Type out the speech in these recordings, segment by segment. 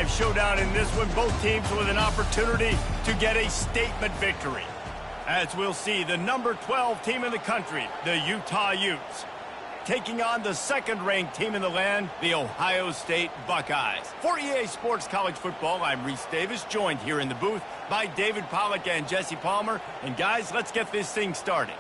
5 showdown in this one. Both teams with an opportunity to get a statement victory. As we'll see, the number 12 team in the country, the Utah Utes, taking on the second-ranked team in the land, the Ohio State Buckeyes. For EA Sports College Football, I'm Reese Davis, joined here in the booth by David Pollack and Jesse Palmer. And guys, let's get this thing started.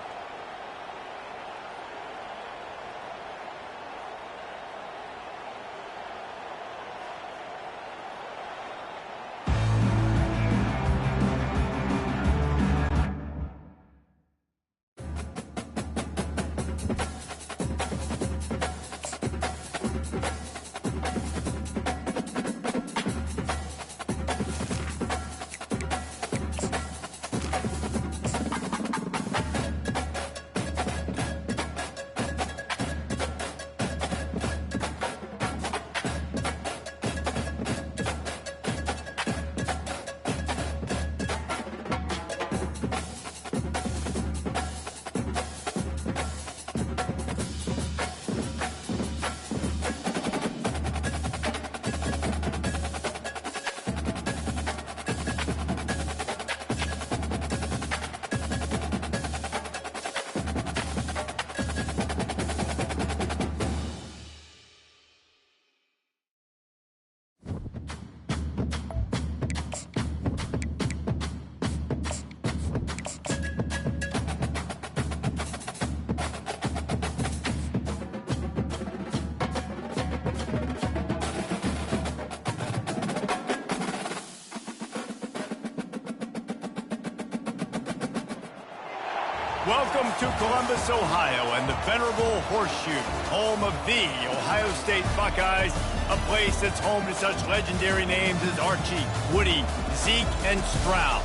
Welcome to Columbus, Ohio, and the venerable Horseshoe, home of the Ohio State Buckeyes, a place that's home to such legendary names as Archie, Woody, Zeke, and Stroud.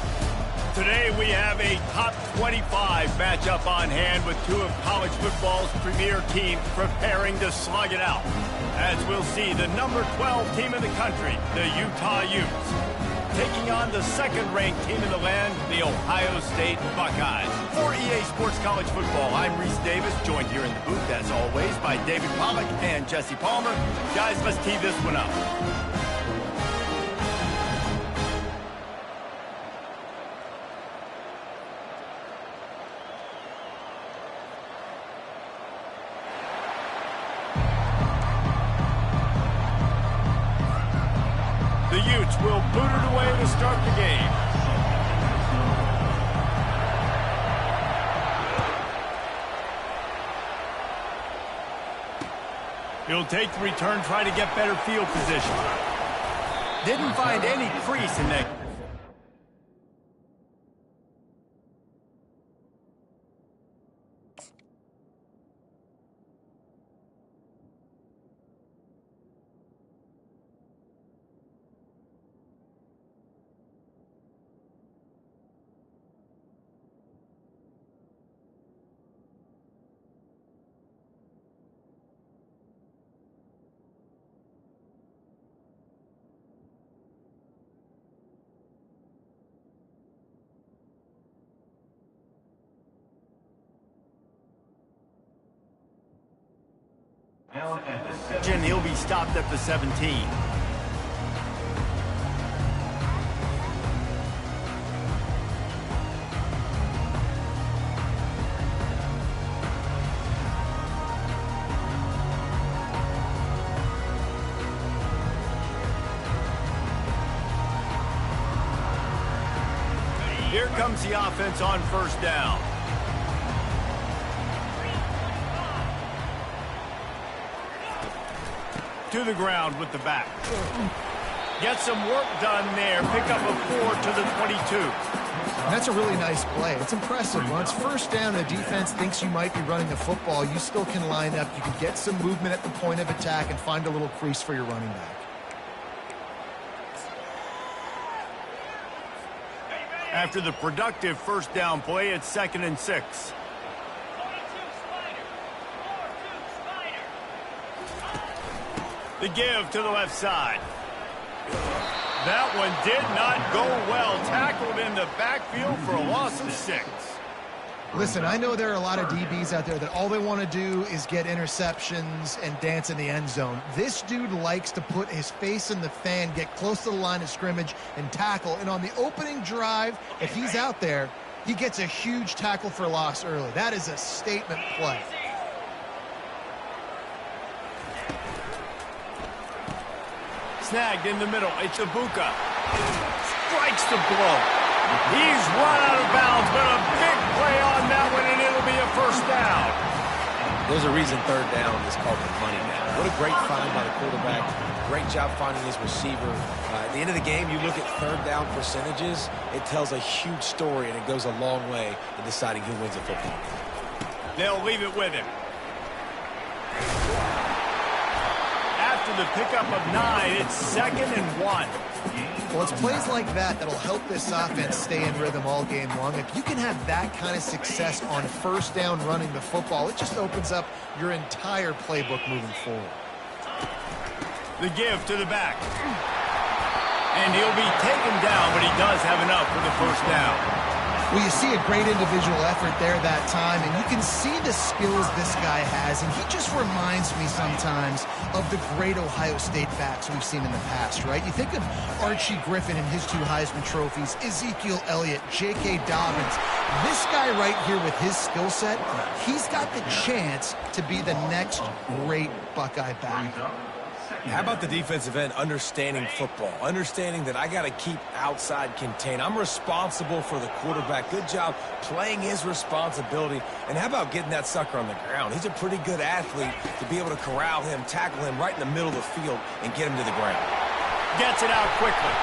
Today we have a top 25 matchup on hand with two of college football's premier teams preparing to slug it out. As we'll see, the number 12 team in the country, the Utah Utes, taking on the second-ranked team in the land, the Ohio State Buckeyes. For EA Sports College Football, I'm Reese Davis, joined here in the booth, as always, by David Pollack and Jesse Palmer. Guys, let's tee this one up. The Utes will boot it away to start the game. He'll take the return, try to get better field position. Didn't find any crease in that. And he'll be stopped at the 17. Here comes the offense on first down. To the ground with the back. Get some work done there. Pick up a 4 to the 22. That's a really nice play. It's impressive. When it's first down and the defense thinks you might be running the football, you still can line up. You can get some movement at the point of attack and find a little crease for your running back. After the productive first down play, it's 2nd and 6. The give to the left side. That one did not go well. Tackled in the backfield for a loss of 6. Listen, I know there are a lot of DBs out there that all they want to do is get interceptions and dance in the end zone. This dude likes to put his face in the fan, get close to the line of scrimmage, and tackle. And on the opening drive, if he's out there, he gets a huge tackle for loss early. That is a statement play. Snagged in the middle. It's Ibuka. Strikes the blow. He's run out of bounds, but a big play on that one, and it'll be a first down. There's a reason third down is called the money down. What a great find by the quarterback. Great job finding his receiver. At the end of the game, you look at third down percentages, it tells a huge story, and it goes a long way in deciding who wins a football game. They'll leave it with him. After the pickup of 9, it's 2nd and 1. Well, it's plays like that that'll help this offense stay in rhythm all game long. If you can have that kind of success on first down running the football, it just opens up your entire playbook moving forward. The give to the back. And he'll be taken down, but he does have enough for the first down. Well, you see a great individual effort there that time, and you can see the skills this guy has, and he just reminds me sometimes of the great Ohio State backs we've seen in the past, right? You think of Archie Griffin and his 2 Heisman trophies, Ezekiel Elliott, J.K. Dobbins. This guy right here with his skill set, he's got the chance to be the next great Buckeye back. How about the defensive end understanding football, understanding that I got to keep outside contained. I'm responsible for the quarterback. Good job playing his responsibility. And how about getting that sucker on the ground? He's a pretty good athlete to be able to corral him, tackle him right in the middle of the field, and get him to the ground. Gets it out quickly.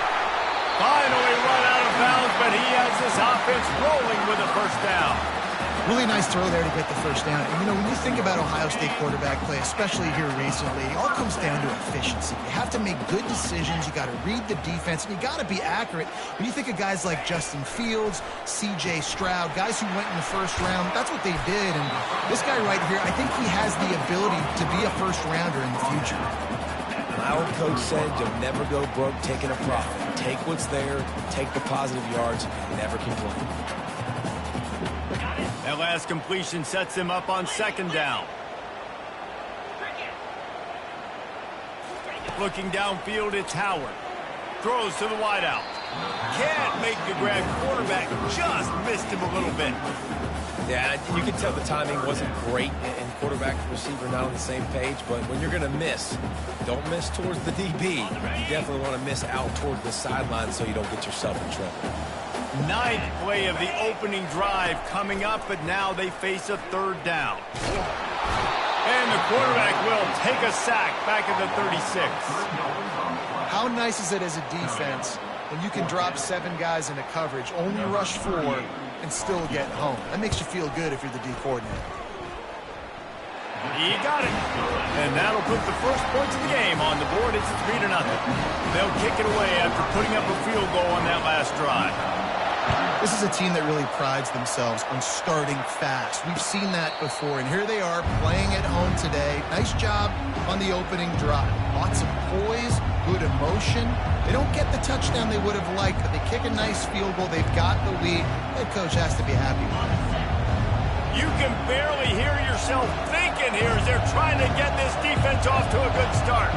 Finally run out of bounds, but he has this offense rolling with a first down. Really nice throw there to get the first down. And, you know, when you think about Ohio State quarterback play, especially here recently, it all comes down to efficiency. You have to make good decisions. You got to read the defense, and you got to be accurate. When you think of guys like Justin Fields, C.J. Stroud, guys who went in the first round, that's what they did. And this guy right here, I think he has the ability to be a first-rounder in the future. My old coach said you'll never go broke taking a profit. Take what's there, take the positive yards, never complain. That last completion sets him up on 2nd down. Looking downfield, it's Howard. Throws to the wideout. Can't make the grab. Quarterback just missed him a little bit. Yeah, you can tell the timing wasn't great, and quarterback and receiver not on the same page, but when you're going to miss, don't miss towards the DB. You definitely want to miss out toward the sideline so you don't get yourself in trouble. 9th play of the opening drive coming up, but now they face a 3rd down. And the quarterback will take a sack back at the 36. How nice is it as a defense when you can drop 7 guys into coverage, only rush 4, and still get home? That makes you feel good if you're the D coordinator. He got it. And that'll put the first points of the game on the board. It's 3-0. They'll kick it away after putting up a field goal on that last drive. This is a team that really prides themselves on starting fast. We've seen that before, and here they are playing at home today. Nice job on the opening drive. Lots of poise, good emotion. They don't get the touchdown they would have liked, but they kick a nice field goal. They've got the lead. Head coach has to be happy with it. You can barely hear yourself thinking here as they're trying to get this defense off to a good start.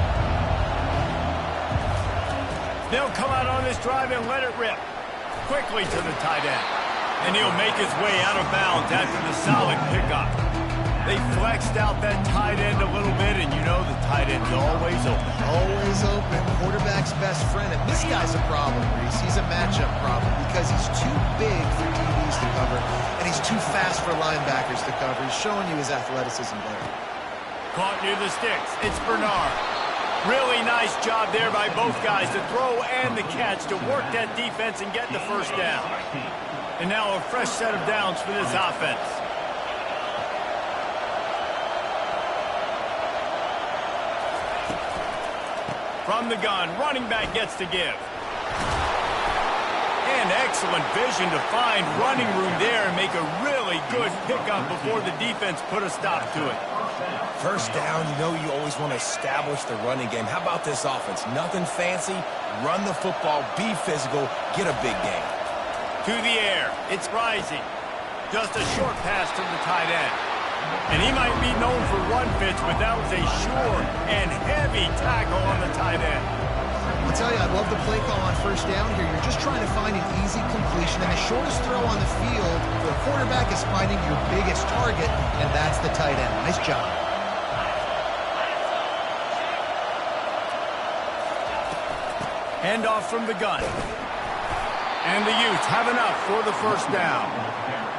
They'll come out on this drive and let it rip. Quickly to the tight end. And he'll make his way out of bounds after the solid pickup. They flexed out that tight end a little bit, and you know the tight end's always open. Always open. Quarterback's best friend. And this guy's a problem, Reese. He's a matchup problem because he's too big for DBs to cover, and he's too fast for linebackers to cover. He's showing you his athleticism there. Caught near the sticks. It's Bernard. Really nice job there by both guys to throw and the catch to work that defense and get the first down. And now a fresh set of downs for this offense. From the gun, running back gets to give. And excellent vision to find running room there and make a really good pickup before the defense put a stop to it. First down, you know you always want to establish the running game. How about this offense? Nothing fancy. Run the football, be physical, get a big gain. To the air. It's Rising. Just a short pass to the tight end. And he might be known for run fits, but that was a sure and heavy tackle on the tight end. I'll tell you, I love the play call on first down here. You're just trying to find an easy completion, and the shortest throw on the field for a quarterback is finding your biggest target, and that's the tight end. Nice job. Handoff from the gun. And the Utes have enough for the first down.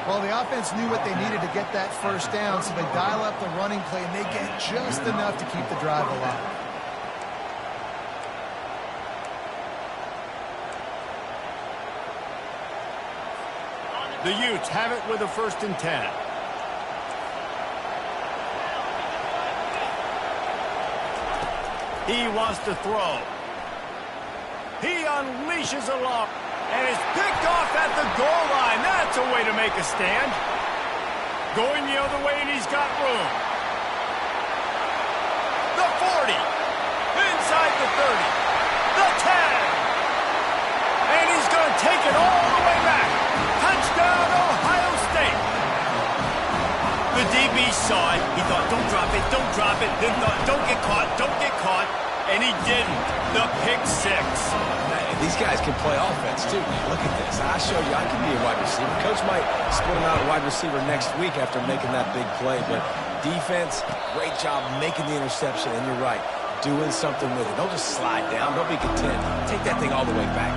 Well, the offense knew what they needed to get that first down, so they dial up the running play, and they get just enough to keep the drive alive. The Utes have it with a 1st and 10. He wants to throw. He unleashes a lob and is picked off at the goal line. That's a way to make a stand. Going the other way, and he's got room. The 40. Inside the 30. The 10. And he's going to take it all the way back. Touchdown, Ohio State. The DB saw it. He thought, don't drop it, don't drop it. Then thought, don't get caught, don't get caught. And he didn't. The pick 6. These guys can play offense, too. Look at this. I showed you I can be a wide receiver. Coach might split him out a wide receiver next week after making that big play. But defense, great job making the interception. And you're right, doing something with it. Don't just slide down. Don't be content. Take that thing all the way back.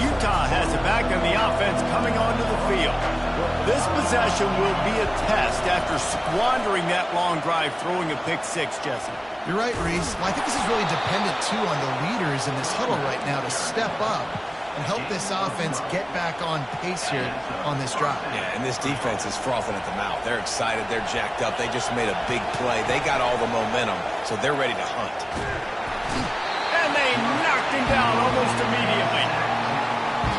Utah has it back on the offense coming onto the field. This possession will be a test after squandering that long drive throwing a pick 6, Jesse. You're right, Reese. Well, I think this is really dependent, too, on the leaders in this huddle right now to step up and help this offense get back on pace here on this drive. Yeah, and this defense is frothing at the mouth. They're excited. They're jacked up. They just made a big play. They got all the momentum, so they're ready to hunt. And they knocked him down almost immediately.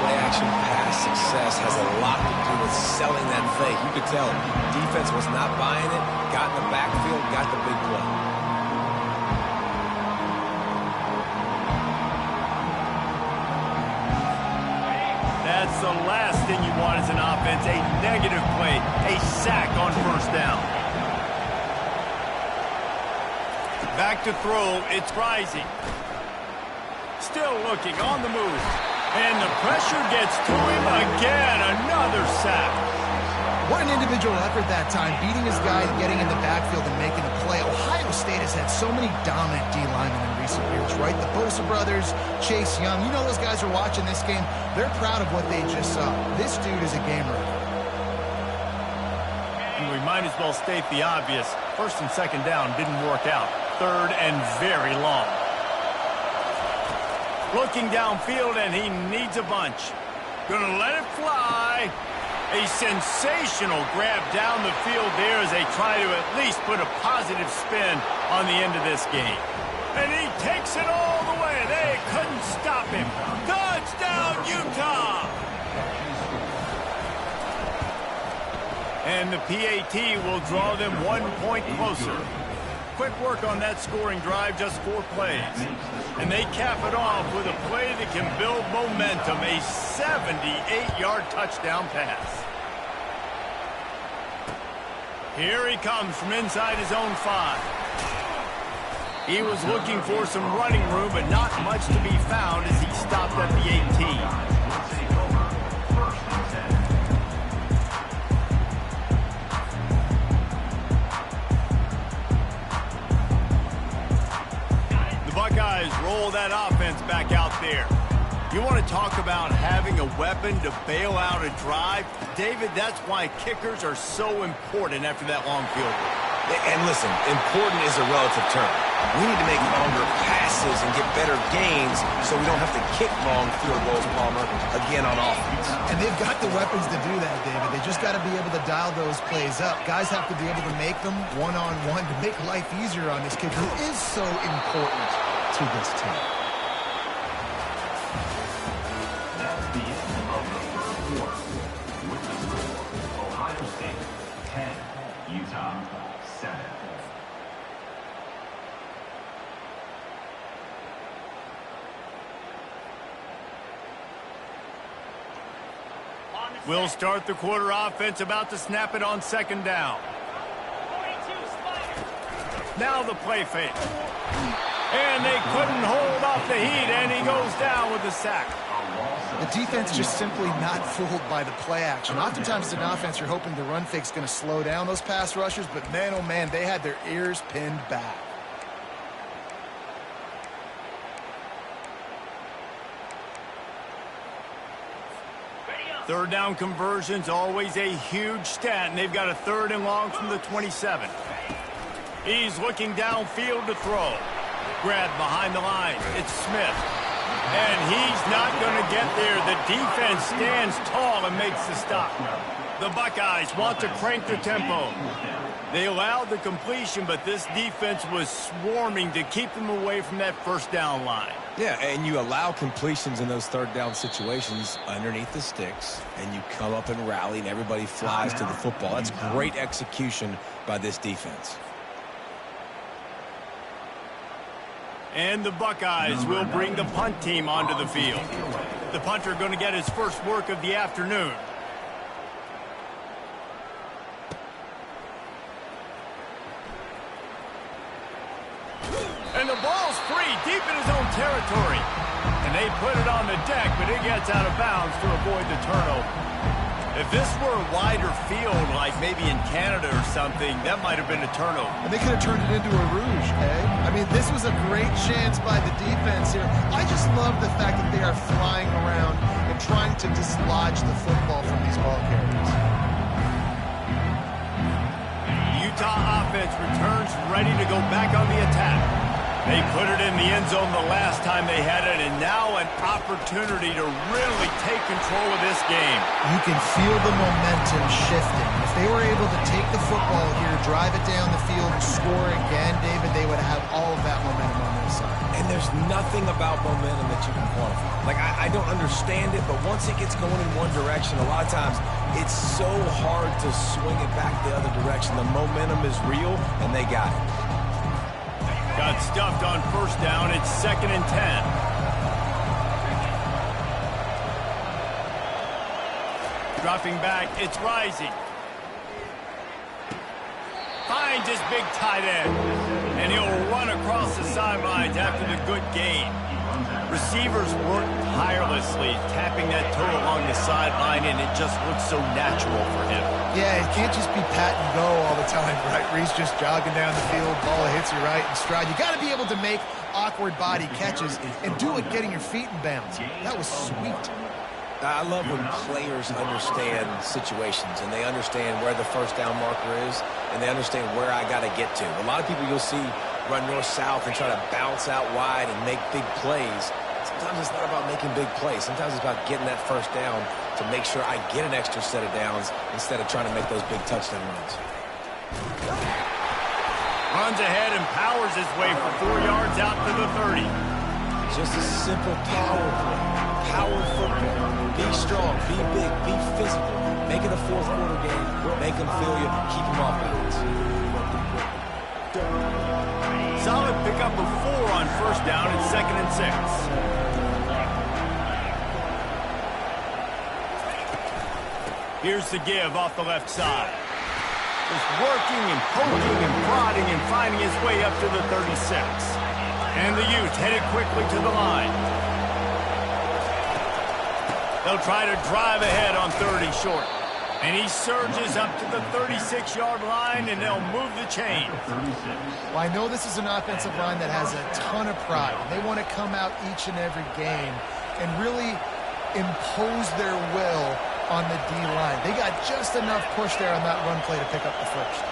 Play-action pass success has a lot to do with selling that fake. You could tell defense was not buying it, got in the backfield, got the big play. That's the last thing you want as an offense, a negative play, a sack on first down. Back to throw, it's Rising. Still looking, on the move. And the pressure gets to him again, another sack. What an individual effort that time, beating his guy and getting in the backfield and making a play. Ohio State has had so many dominant D-linemen in recent years, right? The Bosa brothers, Chase Young, you know those guys are watching this game. They're proud of what they just saw. This dude is a game record. And we might as well state the obvious. 1st and 2nd down didn't work out. 3rd and very long. Looking downfield, and he needs a bunch. Gonna let it fly. A sensational grab down the field there as they try to at least put a positive spin on the end of this game. And he takes it all the way. They couldn't stop him. Touchdown, Utah! And the PAT will draw them 1 point closer. Quick work on that scoring drive, just 4 plays. And they cap it off with a play that can build momentum, a 78-yard touchdown pass. Here he comes from inside his own 5. He was looking for some running room, but not much to be found as he stopped at the 18. Buckeyes roll that offense back out there. You want to talk about having a weapon to bail out a drive? David, that's why kickers are so important after that long field goal. And listen, important is a relative term. We need to make longer passes and get better gains so we don't have to kick long field goals, Palmer, again on offense. And they've got the weapons to do that, David. They just got to be able to dial those plays up. Guys have to be able to make them one-on-one to make life easier on this kid who is so important to this team. That's the end of the first quarter. With the score, Ohio State 10, Utah 7. We'll start the quarter offense, about to snap it on second down. Now the play fake. And they couldn't hold off the heat, and he goes down with the sack. The defense just simply not fooled by the play action. Oftentimes as an offense, you're hoping the run fake's going to slow down those pass rushers, but man, oh man, they had their ears pinned back. Third down conversion's always a huge stat, and they've got a 3rd and long from the 27. He's looking downfield to throw. Grabbed behind the line. It's Smith. And he's not going to get there. The defense stands tall and makes the stop. The Buckeyes want to crank the tempo. They allowed the completion, but this defense was swarming to keep them away from that first down line. Yeah, and you allow completions in those 3rd down situations underneath the sticks, and you come up and rally, and everybody flies to the football. That's great execution by this defense. And the Buckeyes will bring the punt team onto the field. The punter going to get his first work of the afternoon. And the ball's free deep in his own territory. And they put it on the deck, but it gets out of bounds to avoid the turnover. If this were a wider field, like maybe in Canada or something, that might have been a turnover. And they could have turned it into a rouge, eh? I mean, this was a great chance by the defense here. I just love the fact that they are flying around and trying to dislodge the football from these ball carriers. Utah offense returns ready to go back on the attack. They put it in the end zone the last time they had it, and now an opportunity to really take control of this game. You can feel the momentum shifting. If they were able to take the football here, drive it down the field, and score again, David, they would have all of that momentum on their side. And there's nothing about momentum that you can quantify. Like, I don't understand it, but once it gets going in one direction, a lot of times it's so hard to swing it back the other direction. The momentum is real, and they got it. Got stuffed on first down. It's 2nd and 10. Dropping back, it's Rising. Finds his big tight end. And he'll run across the sidelines after the good gain. Receivers work tirelessly, tapping that toe along the sideline, and it just looks so natural for him. Yeah, it can't just be pat and go all the time, right? Reese just jogging down the field, ball hits you right in stride. You got to be able to make awkward body catches and do it getting your feet in bounds. That was sweet. I love when players understand situations and they understand where the first down marker is and they understand where I got to get to. A lot of people you'll see run north-south and try to bounce out wide and make big plays. Sometimes it's not about making big plays. Sometimes it's about getting that first down to make sure I get an extra set of downs instead of trying to make those big touchdown runs. Runs ahead and powers his way for 4 yards out to the 30. Just a simple power play. Power football. Be strong, be big, be physical. Make it a fourth quarter game. Make them feel you. Keep them off balance. Solid pickup of 4 on first down and 2nd and 6. Here's the give off the left side. Just working and poking and prodding and finding his way up to the 36. And the Utes headed quickly to the line. They'll try to drive ahead on 30 short. And he surges up to the 36-yard line, and they'll move the chain. Well, I know this is an offensive line that has a ton of pride. They want to come out each and every game and really impose their will on the D-line. They got just enough push there on that run play to pick up the first.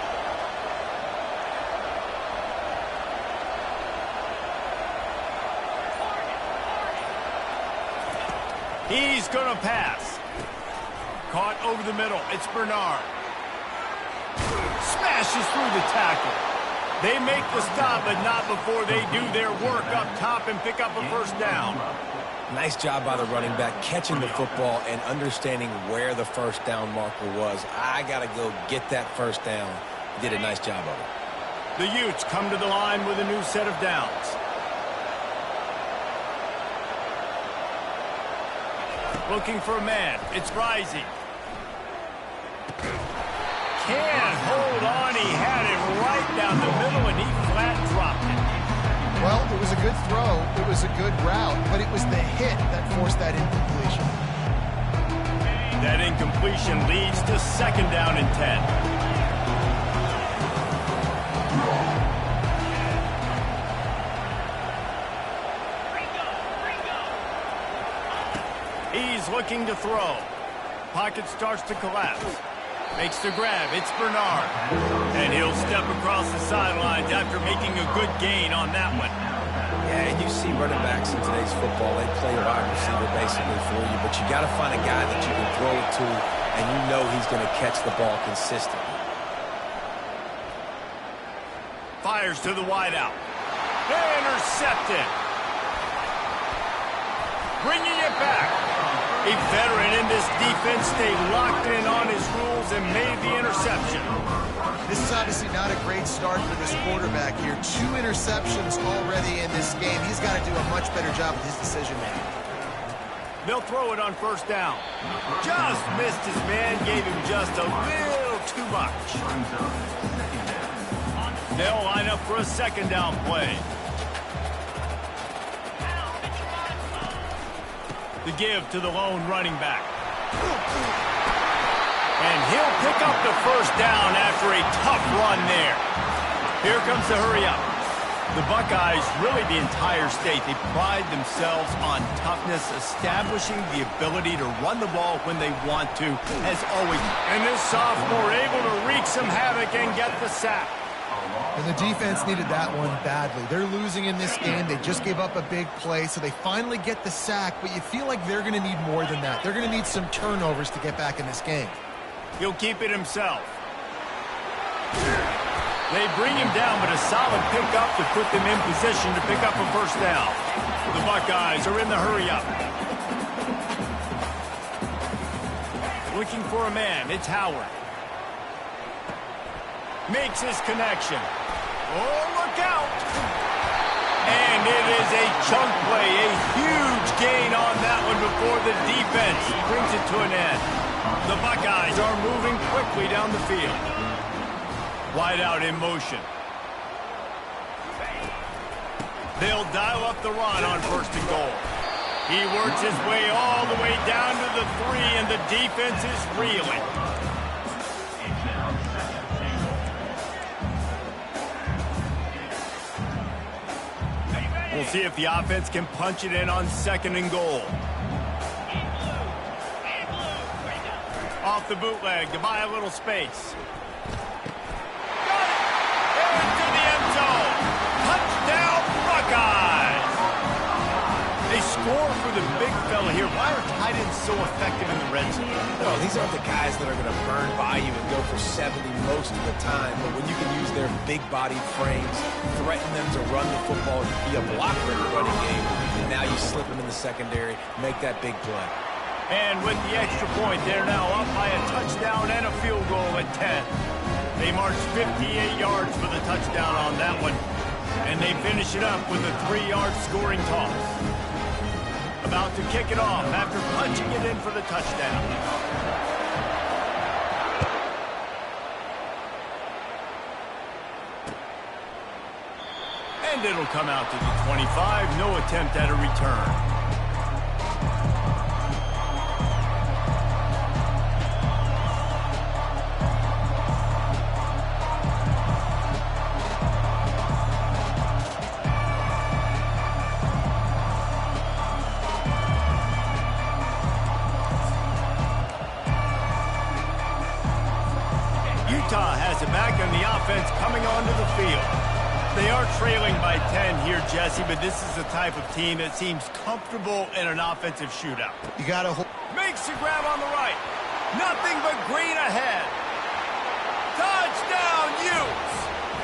He's going to pass. Caught over the middle. It's Bernard. Smashes through the tackle. They make the stop, but not before they do their work up top and pick up a first down. Nice job by the running back, catching the football and understanding where the first down marker was. I got to go get that first down. He did a nice job of it. The Utes come to the line with a new set of downs. Looking for a man. It's Rising. Can't hold on. He had it right down the middle, and he flat dropped it. Well, it was a good throw. It was a good route, but it was the hit that forced that incompletion. That incompletion leads to 2nd down and 10. He's looking to throw. Pocket starts to collapse. Makes the grab. It's Bernard. And he'll step across the sidelines after making a good gain on that one. Yeah, and you see running backs in today's football, they play wide receiver basically for you, but you got to find a guy that you can throw it to, and you know he's going to catch the ball consistently. Fires to the wideout. Intercepted. Bringing it back. A veteran in this defense stayed locked in on his rules and made the interception. This is obviously not a great start for this quarterback here. 2 interceptions already in this game. He's got to do a much better job with his decision-making. They'll throw it on 1st down. Just missed his man, gave him just a little too much. They'll line up for a 2nd down play. The give to the lone running back. And he'll pick up the 1st down after a tough run there. Here comes the hurry up. The Buckeyes, really the entire state, they pride themselves on toughness, establishing the ability to run the ball when they want to, as always. And this sophomore able to wreak some havoc and get the sack. And the defense needed that one badly. They're losing in this game. They just gave up a big play, so they finally get the sack, but you feel like they're going to need more than that. They're going to need some turnovers to get back in this game. He'll keep it himself. They bring him down, but a solid pickup to put them in position to pick up a 1st down. The Buckeyes are in the hurry-up. Looking for a man. It's Howard. Makes his connection. Oh, look out! And it is a chunk play, a huge gain on that one before the defense brings it to an end. The Buckeyes are moving quickly down the field. Wide out in motion. They'll dial up the run on 1st and goal. He works his way all the way down to the 3, and the defense is reeling. We'll see if the offense can punch it in on 2nd and goal. Off the bootleg to buy a little space. Got it! Into the end zone. Touchdown, Buckeyes! They score for the big fella here. Why are tight ends so effective in the red zone? Well, these aren't the guys that are going to burn by you and go for 70 most of the time, but when you can use their big-bodied frames, threaten them to run the football, be a blocker in the running game, and now you slip them in the secondary, make that big play. And with the extra point, they're now up by a touchdown and a field goal at 10. They march 58 yards for the touchdown on that one, and they finish it up with a 3-yard scoring toss. About to kick it off after punching it in for the touchdown. And it'll come out to the 25. No attempt at a return. Utah has it back, and the offense coming onto the field. They are trailing by 10 here, Jesse, but this is the type of team that seems comfortable in an offensive shootout. You got to hold. Makes the grab on the right. Nothing but green ahead. Touchdown, Utes!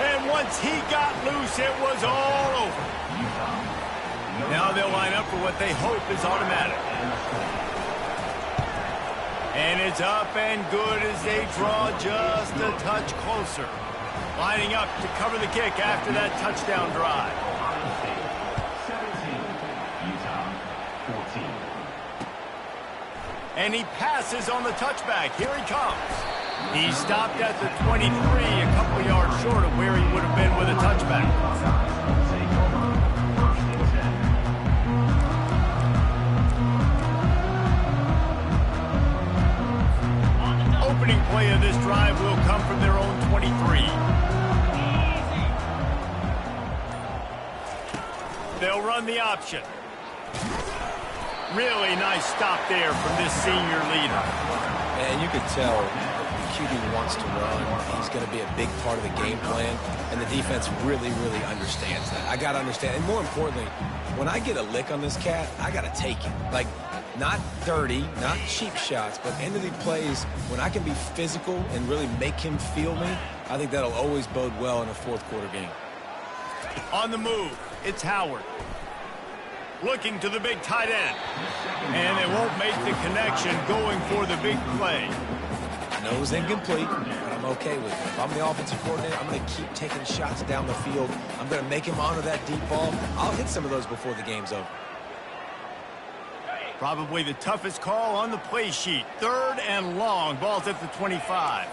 And once he got loose, it was all over. Now they'll line up for what they hope is automatic. And it's up and good as they draw just a touch closer. Lining up to cover the kick after that touchdown drive. 17, Utah 14. And he passes on the touchback. Here he comes. He stopped at the 23, a couple yards short of where he would have been with a touchback. Opening play of this drive will come from their own 23. They'll run the option. Really nice stop there from this senior leader. And you could tell the QB wants to run. He's going to be a big part of the game plan, and the defense really, really understands that. I got to understand, and more importantly, when I get a lick on this cat, I got to take it. Like, not dirty, not cheap shots, but end of the plays, when I can be physical and really make him feel me, I think that'll always bode well in a fourth quarter game. On the move, it's Howard. Looking to the big tight end. And they won't make the connection going for the big play. I know it was incomplete, but I'm okay with it. If I'm the offensive coordinator, I'm going to keep taking shots down the field. I'm going to make him honor that deep ball. I'll hit some of those before the game's over. Probably the toughest call on the play sheet. 3rd and long. Ball's at the 25.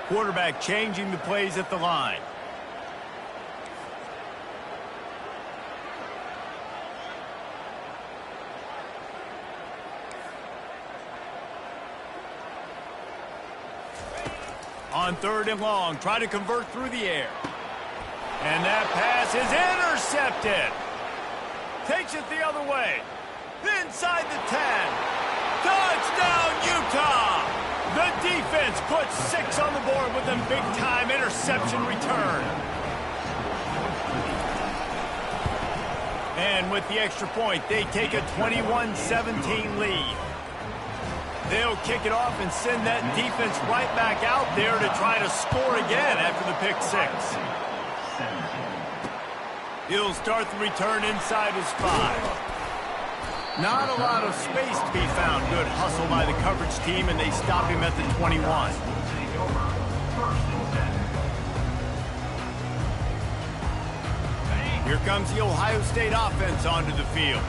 Quarterback changing the plays at the line. On 3rd and long, try to convert through the air. And that pass is intercepted. Takes it the other way. Inside the 10. Touchdown, Utah! The defense puts 6 on the board with a big-time interception return. And with the extra point, they take a 21-17 lead. They'll kick it off and send that defense right back out there to try to score again after the pick 6. He'll start the return inside his 5. Not a lot of space to be found. Good hustle by the coverage team, and they stop him at the 21. Here comes the Ohio State offense onto the field.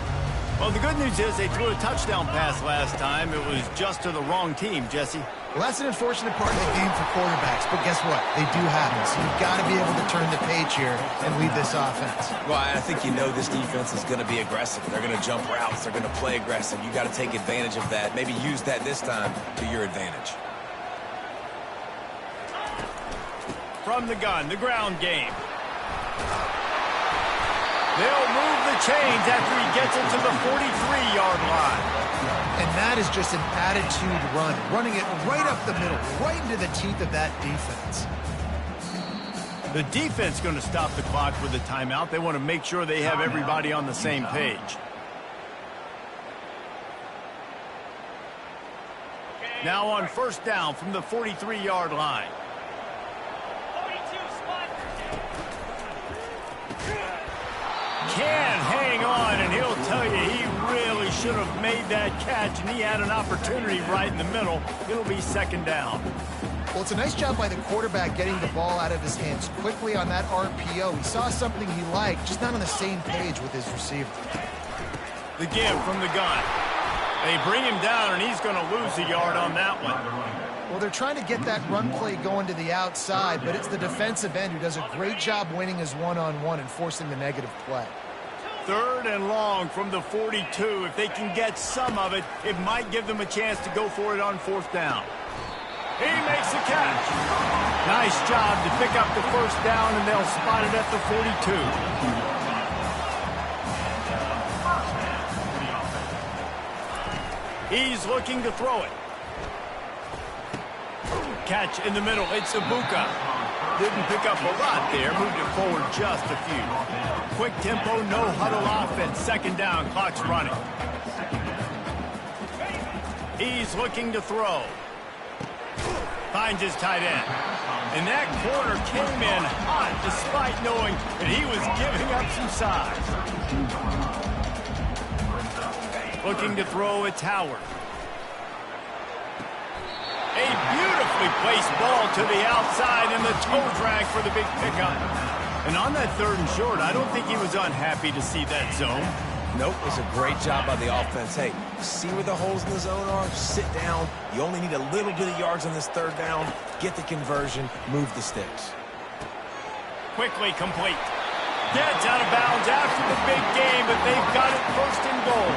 Well, the good news is they threw a touchdown pass last time. It was just to the wrong team, Jesse. Well, that's an unfortunate part of the game for quarterbacks, but guess what? They do happen, so you've got to be able to turn the page here and lead this offense. Well, I think you know this defense is going to be aggressive. They're going to jump routes. They're going to play aggressive. You got to take advantage of that. Maybe use that this time to your advantage. From the gun, the ground game. They'll move the chains after he gets it to the 43-yard line. And that is just an attitude run, running it right up the middle, right into the teeth of that defense. The defense going to stop the clock with a timeout. They want to make sure they have everybody on the same page. Now on 1st down from the 43-yard line. Can hang on, and he'll tell you he really should have made that catch, and he had an opportunity right in the middle. It'll be 2nd down. Well, it's a nice job by the quarterback getting the ball out of his hands quickly on that RPO. He saw something he liked, just not on the same page with his receiver. The give from the gun. They bring him down, and he's going to lose a yard on that one. Well, they're trying to get that run play going to the outside, but it's the defensive end who does a great job winning his one-on-one and forcing the negative play. 3rd and long from the 42. If they can get some of it, it might give them a chance to go for it on 4th down. He makes the catch. Nice job to pick up the 1st down, and they'll spot it at the 42. He's looking to throw it. Catch in the middle. It's Ibuka. Didn't pick up a lot there. Moved it forward just a few. Quick tempo, no huddle offense. 2nd down. Clock's running. He's looking to throw. Finds his tight end. And that corner came in hot despite knowing that he was giving up some size. Looking to throw, it's Howard. A beautifully placed ball to the outside, and the toe drag for the big pickup. And on that 3rd and short, I don't think he was unhappy to see that zone. Nope, it's a great job by the offense. Hey, see where the holes in the zone are? Sit down. You only need a little bit of yards on this third down. Get the conversion. Move the sticks. Quickly complete. Gets out of bounds after the big game, but they've got it first and goal.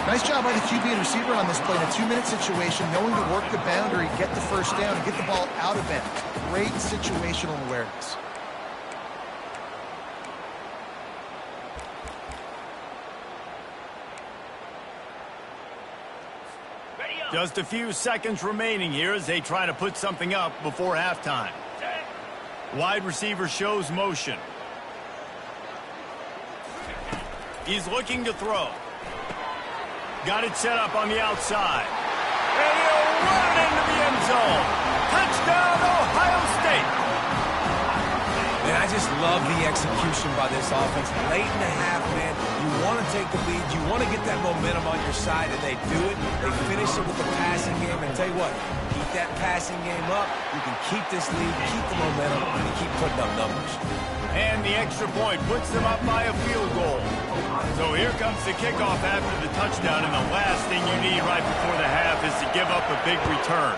Nice job by the QB and receiver on this play in a 2-minute situation, knowing to work the boundary, get the first down, and get the ball out of bounds. Great situational awareness. Just a few seconds remaining here as they try to put something up before halftime. Wide receiver shows motion. He's looking to throw. Got it set up on the outside. And he'll run into the end zone. Touchdown, Ohio State. Man, I just love the execution by this offense. Late in the half, man, you want to take the lead. You want to get that momentum on your side, and they do it. They finish it with the passing game. And tell you what, keep that passing game up. You can keep this lead, keep the momentum, and keep putting up numbers. And the extra point puts them up by a field goal. So here comes the kickoff after the touchdown, and the last thing you need right before the half is to give up a big return.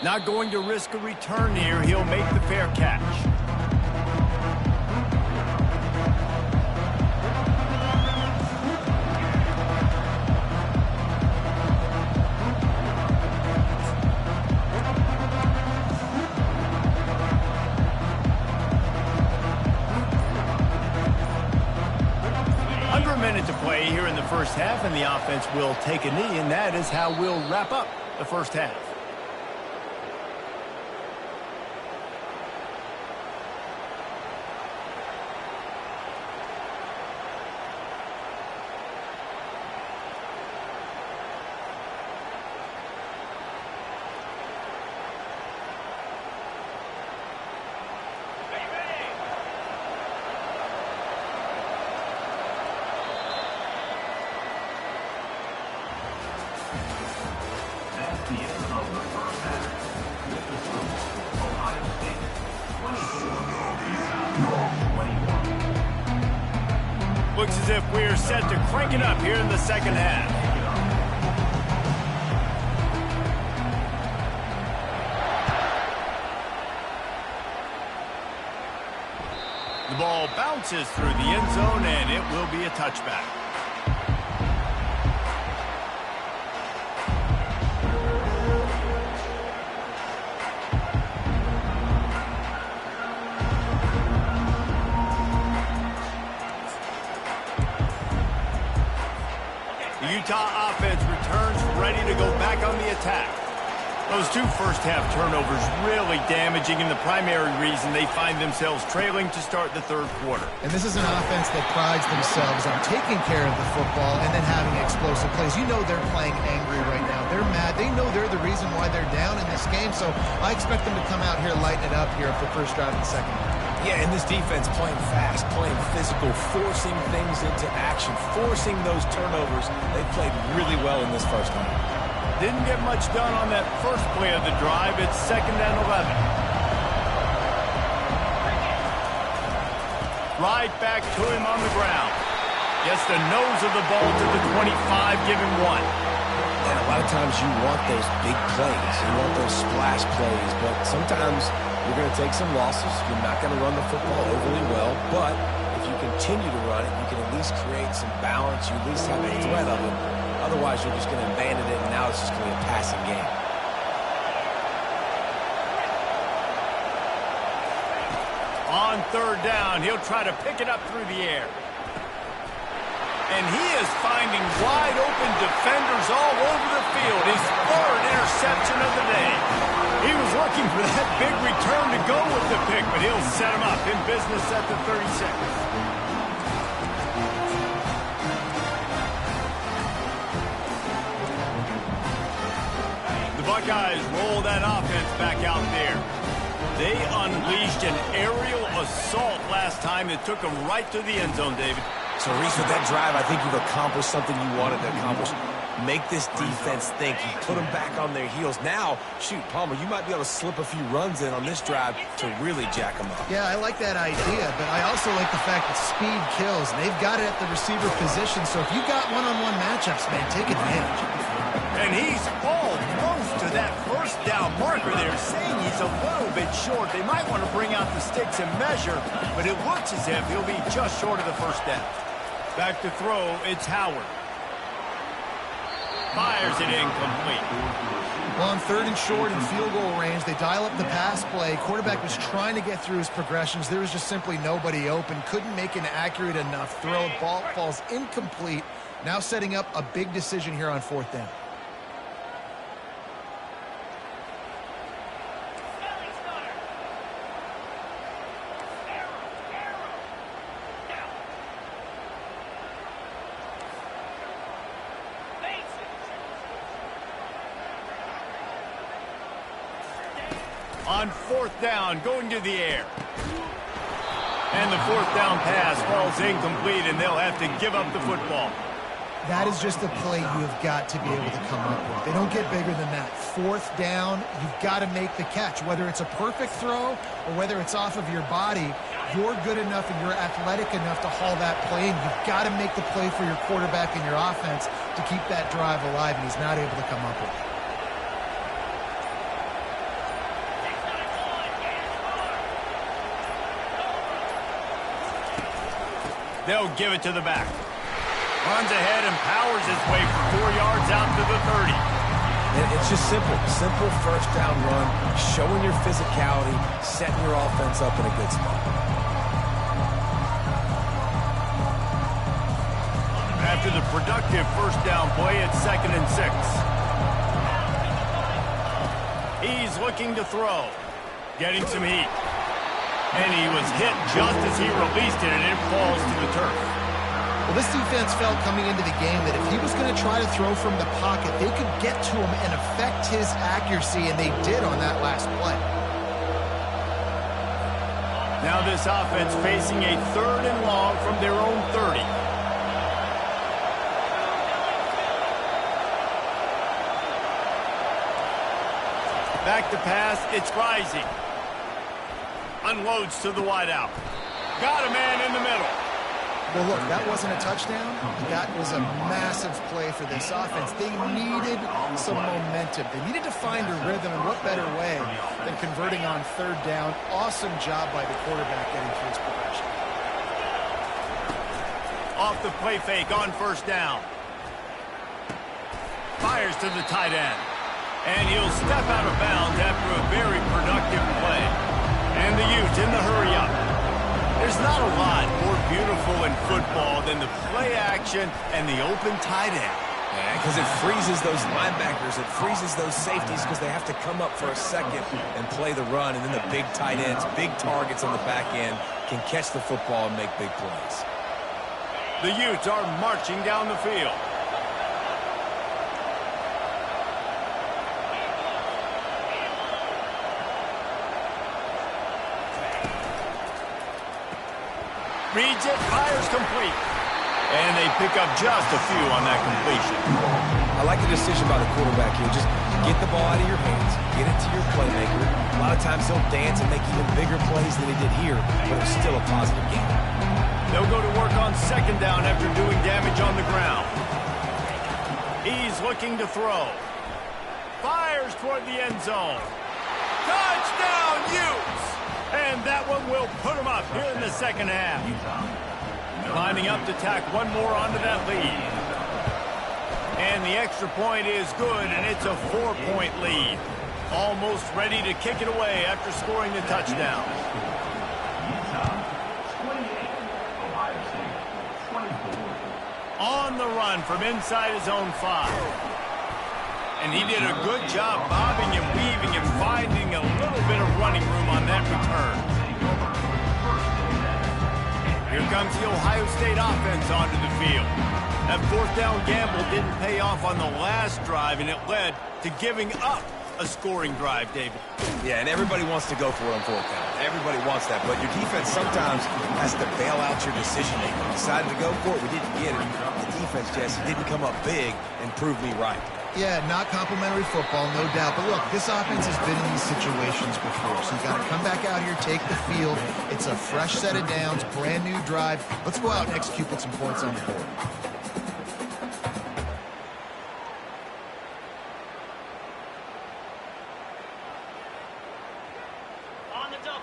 Not going to risk a return here. He'll make the fair catch. Under a minute to play here in the first half, and the offense will take a knee, and that is how we'll wrap up the first half. Looks as if we're set to crank it up here in the second half. The ball bounces through the end zone, and it will be a touchback. Utah offense returns ready to go back on the attack. Those two first-half turnovers really damaging, and the primary reason they find themselves trailing to start the third quarter. And this is an offense that prides themselves on taking care of the football and then having explosive plays. You know they're playing angry right now. They're mad. They know they're the reason why they're down in this game, so I expect them to come out here, lighten it up here for the first drive of the second half. Yeah, and this defense playing fast, playing physical, forcing things into action, forcing those turnovers. They played really well in this first half. Didn't get much done on that first play of the drive. It's 2nd and 11. Right back to him on the ground. Gets the nose of the ball to the 25, giving one. And a lot of times you want those big plays. You want those splash plays, but sometimes you're going to take some losses. You're not going to run the football overly well, but if you continue to run it, you can at least create some balance. You at least have a threat of it. Otherwise, you're just going to abandon it, and now it's just going to be a passing game. On third down, he'll try to pick it up through the air. And he is finding wide open defenders all over the field. His third interception of the day. He was looking for that big return to go with the pick, but he'll set him up in business at the 36. The Buckeyes roll that offense back out there. They unleashed an aerial assault last time that took them right to the end zone, David. So, Reese, with that drive, I think you've accomplished something you wanted to accomplish. make this defense think. You put them back on their heels. Now, shoot, Palmer, you might be able to slip a few runs in on this drive to really jack them up. Yeah, I like that idea, but I also like the fact that speed kills, and they've got it at the receiver position, so if you got one-on-one matchups, man, take advantage. And he's almost to that first down marker there, saying he's a little bit short. They might want to bring out the sticks and measure, but it looks as if he'll be just short of the first down. Back to throw, it's Howard. Fires it incomplete. Well, on 3rd and short and field goal range, they dial up the pass play. Quarterback was trying to get through his progressions. There was just simply nobody open. Couldn't make an accurate enough throw. Ball falls incomplete. Now setting up a big decision here on 4th down. On 4th down, going to the air. And the 4th down pass falls incomplete, and they'll have to give up the football. That is just a play you've got to be able to come up with. They don't get bigger than that. 4th down, you've got to make the catch. Whether it's a perfect throw or whether it's off of your body, you're good enough and you're athletic enough to haul that play in. You've got to make the play for your quarterback and your offense to keep that drive alive, and he's not able to come up with it. They'll give it to the back. Runs ahead and powers his way for 4 yards out to the 30. And it's just simple. Simple first down run, showing your physicality, setting your offense up in a good spot. After the productive first down play, it's 2nd and 6. He's looking to throw. Getting some heat. And he was hit just as he released it, and it falls to the turf. Well, this defense felt coming into the game that if he was going to try to throw from the pocket, they could get to him and affect his accuracy, and they did on that last play. Now this offense facing a 3rd and long from their own 30. Back to pass, it's Rising. Unloads to the wideout. Got a man in the middle. Well, look, that wasn't a touchdown. That was a massive play for this offense. They needed some momentum. They needed to find a rhythm, and what better way than converting on 3rd down. Awesome job by the quarterback getting through his progression. Off the play fake on 1st down. Fires to the tight end. And he'll step out of bounds after a very productive play. And the Utes in the hurry-up. There's not a lot more beautiful in football than the play action and the open tight end. Yeah, because it freezes those linebackers. It freezes those safeties because they have to come up for a second and play the run. And then the big tight ends, big targets on the back end, can catch the football and make big plays. The Utes are marching down the field. Reads it, fires complete. And they pick up just a few on that completion. I like the decision by the quarterback here. Just get the ball out of your hands, get it to your playmaker. A lot of times he'll dance and make even bigger plays than he did here, but it's still a positive game. They'll go to work on 2nd down after doing damage on the ground. He's looking to throw. Fires toward the end zone. Touchdown, Utes! And that one will put them up here in the 2nd half. Lining up to tack one more onto that lead. And the extra point is good, and it's a 4-point lead. Almost ready to kick it away after scoring the touchdown. On the run from inside his own 5. And he did a good job bobbing and weaving and finding a little bit of running room on that return. Here comes the Ohio State offense onto the field. That 4th down gamble didn't pay off on the last drive, and it led to giving up a scoring drive, David. Yeah, and everybody wants to go for it on 4th down. Everybody wants that, but your defense sometimes has to bail out your decision-making. We decided to go for it, we didn't get it. The defense, Jesse, didn't come up big and prove me right. Yeah, not complimentary football, no doubt. But look, this offense has been in these situations before, so you got to come back out here, take the field. It's a fresh set of downs, brand new drive. Let's go out and execute, put some points on the board.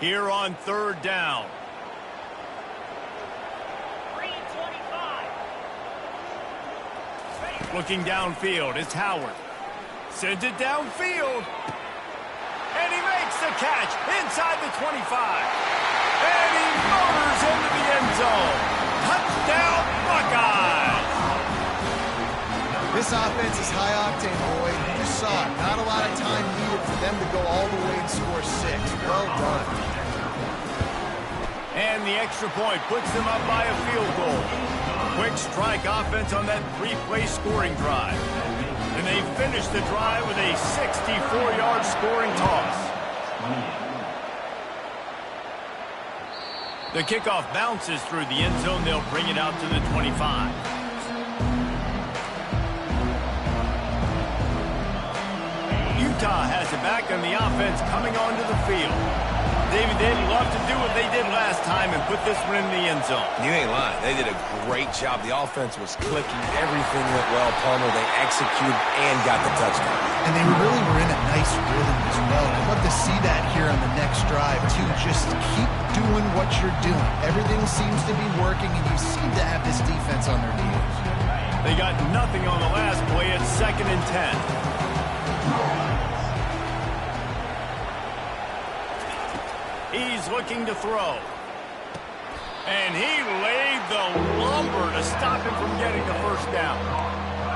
Here on third down. Looking downfield, it's Howard. Sends it downfield. And he makes the catch inside the 25. And he motors into the end zone. Touchdown, Buckeyes! This offense is high octane, boy. You saw it. Not a lot of time needed for them to go all the way and score 6. Well done. And the extra point puts them up by a field goal. Quick strike offense on that 3-play scoring drive. And they finish the drive with a 64-yard scoring toss. The kickoff bounces through the end zone. They'll bring it out to the 25. Utah has it back on the offense coming onto the field. David, they'd love to do what they did last time and put this one in the end zone. You ain't lying. They did a great job. The offense was clicking. Everything went well. Palmer, they executed and got the touchdown. And they really were in a nice rhythm as well. I'd love to see that here on the next drive, too. Just keep doing what you're doing. Everything seems to be working, and you seem to have this defense on their heels. They got nothing on the last play. It's 2nd and 10. He's looking to throw. And he laid the lumber to stop him from getting the first down.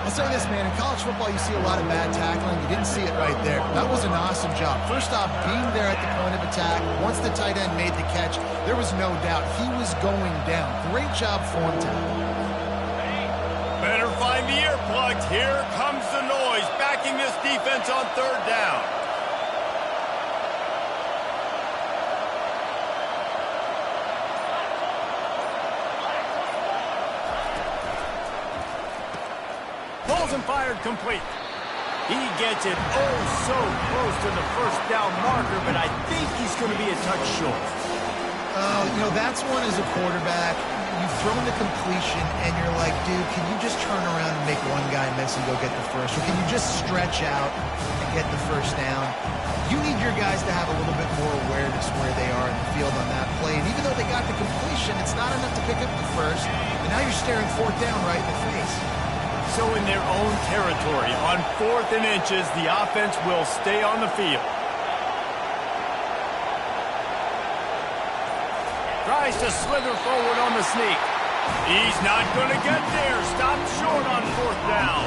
I'll say this, man. In college football, you see a lot of bad tackling. You didn't see it right there. That was an awesome job. First off, being there at the point of attack. Once the tight end made the catch, there was no doubt he was going down. Great job form tackle. Better find the earplugs. Here comes the noise, backing this defense on third down. Pulls and fired complete. He gets it oh so close to the first down marker, but I think he's going to be a touch short. You know, that's one as a quarterback. You've thrown the completion, and you're like, dude, can you just turn around and make one guy miss and go get the first? Or can you just stretch out and get the first down? You need your guys to have a little bit more awareness where they are in the field on that play. And even though they got the completion, it's not enough to pick up the first. And now you're staring 4th down right in the face. So in their own territory, on 4th and inches, the offense will stay on the field. Tries to slither forward on the sneak. He's not going to get there. Stopped short on 4th down.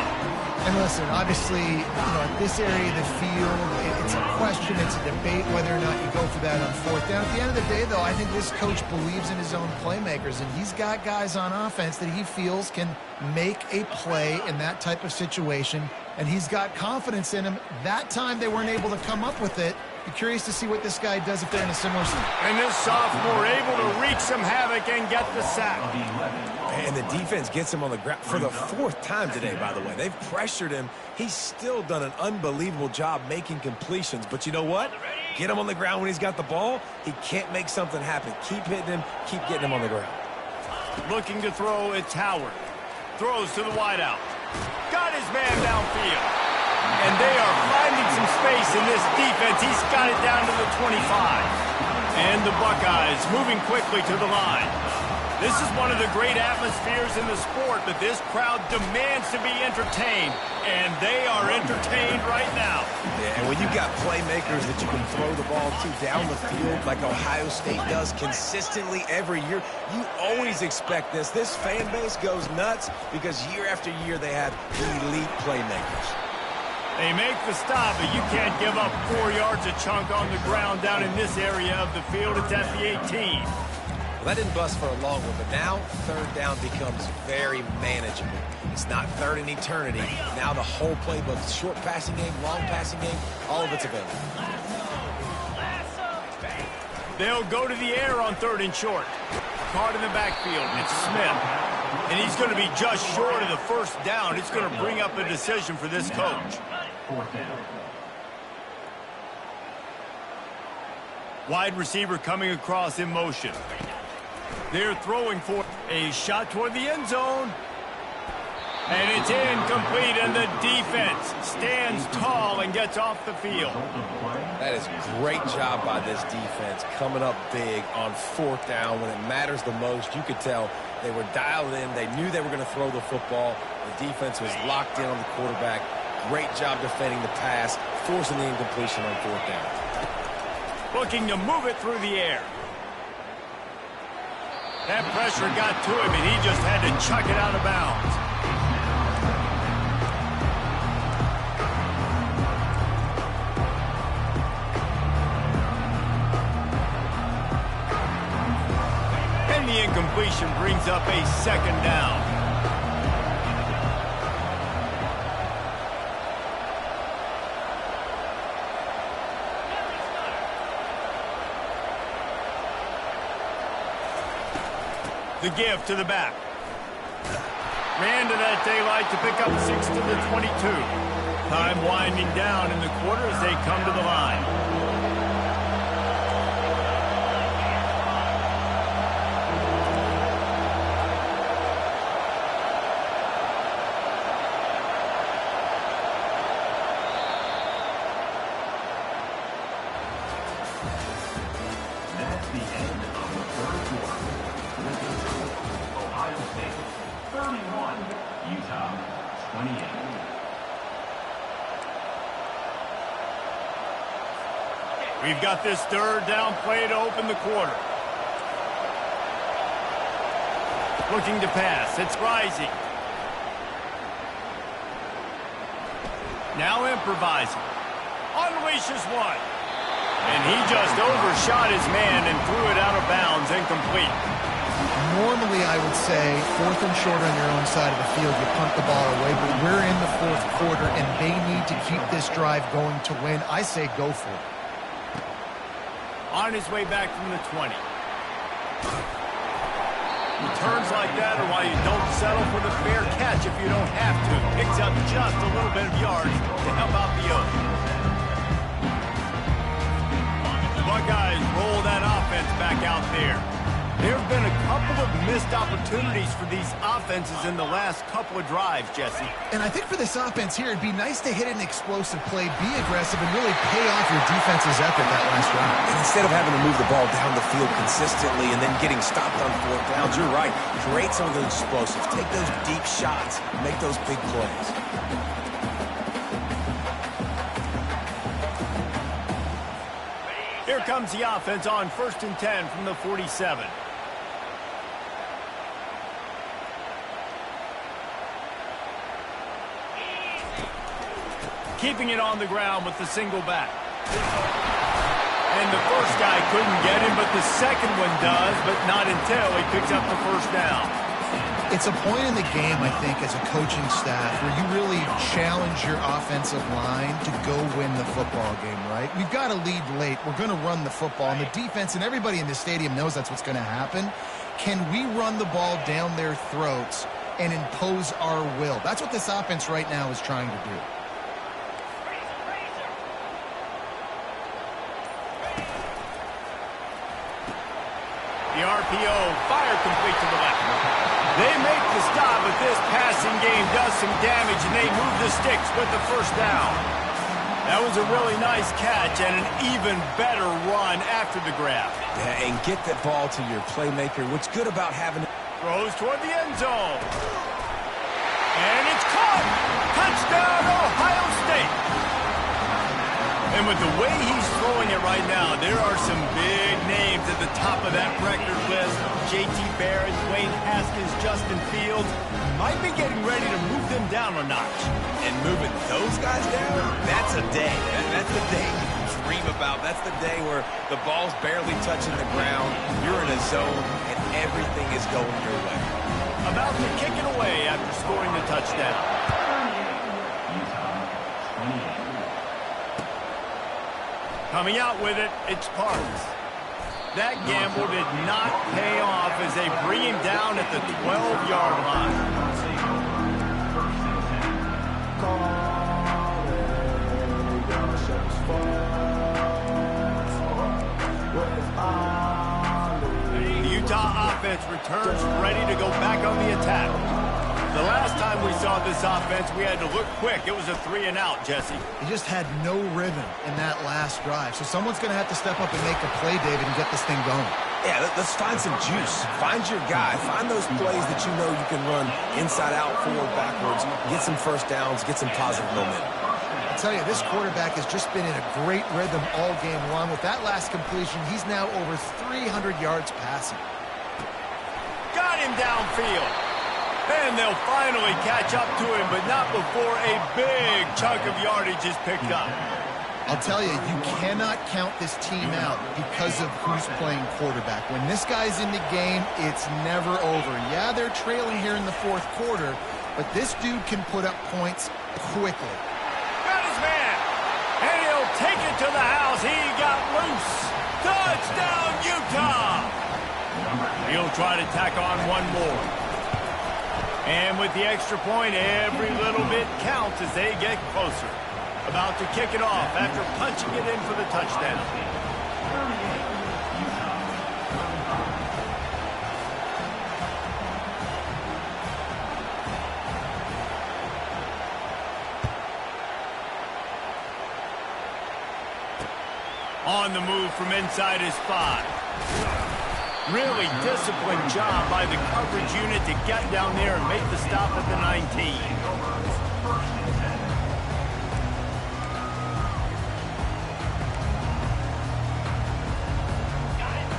And listen, obviously, you know, at this area of the field, it's a question, it's a debate whether or not you go for that on 4th down. At the end of the day, though, I think this coach believes in his own playmakers, and he's got guys on offense that he feels can make a play in that type of situation, and he's got confidence in him. That time they weren't able to come up with it. Be curious to see what this guy does if they're in a similar scene. And this sophomore able to wreak some havoc and get the sack. And the defense gets him on the ground for the 4th time today, by the way. They've pressured him. He's still done an unbelievable job making completions. But you know what? Get him on the ground when he's got the ball. He can't make something happen. Keep hitting him. Keep getting him on the ground. Looking to throw, it's Howard. Throws to the wideout. Got his man downfield. And they are finding some space in this defense. He's got it down to the 25. And the Buckeyes moving quickly to the line. This is one of the great atmospheres in the sport, but this crowd demands to be entertained. And they are entertained right now. Yeah, and when you've got playmakers that you can throw the ball to down the field like Ohio State does consistently every year, you always expect this. This fan base goes nuts because year after year they have elite playmakers. They make the stop, but you can't give up 4 yards a chunk on the ground down in this area of the field. It's at the 18. Well, that didn't bust for a long one, but now 3rd down becomes very manageable. It's not 3rd in eternity. Now the whole playbook, short passing game, long passing game, all of it's available. They'll go to the air on 3rd and short. Caught in the backfield. It's Smith. And he's going to be just short of the first down. It's going to bring up a decision for this coach. Fourth down. Wide receiver coming across in motion. They're throwing for a shot toward the end zone. And it's incomplete, and the defense stands tall and gets off the field. That is a great job by this defense, coming up big on fourth down when it matters the most. You could tell they were dialed in. They knew they were going to throw the football. The defense was locked in on the quarterback. Great job defending the pass, forcing the incompletion on fourth down. Looking to move it through the air. That pressure got to him, and he just had to chuck it out of bounds. And the incompletion brings up a second down. The give to the back. Ran to that daylight to pick up 6 to the 22. Time winding down in the quarter as they come to the line. That's the end of the third quarter. With the score, Ohio State 31, Utah 28. We've got this third down play to open the quarter. Looking to pass. It's Rising. Now improvising. Unleashes one. And he just overshot his man and threw it out of bounds, incomplete. Normally, I would say, fourth and short on your own side of the field, you punt the ball away, but we're in the fourth quarter, and they need to keep this drive going to win. I say go for it. On his way back from the 20. Returns like that are why you don't settle for the fair catch if you don't have to. Picks up just a little bit of yards to help out the Oaks. Buckeyes roll that offense back out there. There have been a couple of missed opportunities for these offenses in the last couple of drives, Jesse. And I think for this offense here, it'd be nice to hit an explosive play, be aggressive, and really pay off your defense's effort that last drive. And instead of having to move the ball down the field consistently and then getting stopped on fourth downs, you're right. Create some of those explosives. Take those deep shots. Make those big plays. Here comes the offense on 1st and 10 from the 47. Keeping it on the ground with the single back. And the first guy couldn't get him, but the second one does, but not until he picks up the first down. It's a point in the game, I think, as a coaching staff where you really challenge your offensive line to go win the football game, right? We've got to lead late. We're going to run the football, and the defense and everybody in the stadium knows that's what's going to happen. Can we run the ball down their throats and impose our will? That's what this offense right now is trying to do. The RPO, fire complete to the left. They make the stop, but this passing game does some damage, and they move the sticks with the first down. That was a really nice catch and an even better run after the grab. Yeah, and get that ball to your playmaker. What's good about having... Throws toward the end zone. And it's caught. Touchdown, Ohio State. And with the way he's throwing it right now, there are some big names at the top of that record list. J.T. Barrett, Dwayne Haskins, Justin Fields might be getting ready to move them down a notch. And moving those guys down, that's a day. That's the day you dream about. That's the day where the ball's barely touching the ground, you're in a zone, and everything is going your way. About to kick it away after scoring the touchdown. Utah 28. Coming out with it, it's Parks. That gamble did not pay off as they bring him down at the 12-yard line. The Utah offense returns ready to go back on the attack. The last time we saw this offense, we had to look quick. It was a 3-and-out, Jesse. He just had no rhythm in that last drive. So someone's going to have to step up and make a play, David, and get this thing going. Yeah, let's find some juice. Find your guy. Find those plays that you know you can run inside out, forward, backwards, get some first downs, get some positive momentum. I tell you, this quarterback has just been in a great rhythm all game long. With that last completion, he's now over 300 yards passing. Got him downfield. And they'll finally catch up to him, but not before a big chunk of yardage is picked up. I'll tell you, you cannot count this team out because of who's playing quarterback. When this guy's in the game, it's never over. Yeah, they're trailing here in the fourth quarter, but this dude can put up points quickly. Got his man, and he'll take it to the house. He got loose. Touchdown, Utah! He'll try to tack on one more. And with the extra point, every little bit counts as they get closer. About to kick it off after punching it in for the touchdown. On the move from inside his spot. Really disciplined job by the coverage unit to get down there and make the stop at the 19.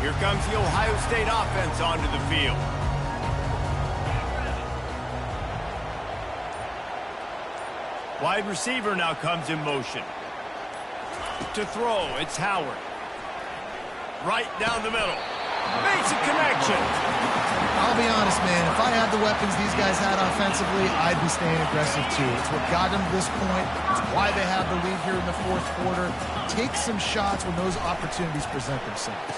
Here comes the Ohio State offense onto the field. Wide receiver now comes in motion. To throw, it's Howard. Right down the middle. Makes a connection. I'll be honest, man. If I had the weapons these guys had offensively, I'd be staying aggressive too. It's what got them to this point. It's why they have the lead here in the fourth quarter. Take some shots when those opportunities present themselves.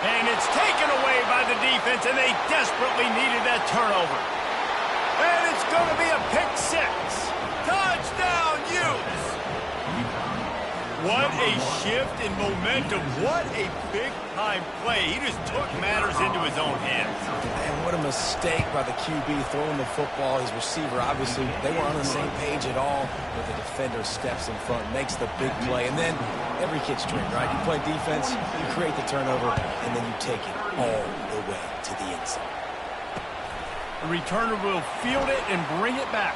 And it's taken away by the defense, and they desperately needed that turnover. And it's going to be a pick six. Touchdown, Utes! What a shift in momentum. What a big-time play. He just took matters into his own hands. And what a mistake by the QB throwing the football. His receiver, obviously, they were on the same page at all, but the defender steps in front, makes the big play, and then every kid's dream, right? You play defense, you create the turnover, and then you take it all the way to the inside. The returner will field it and bring it back.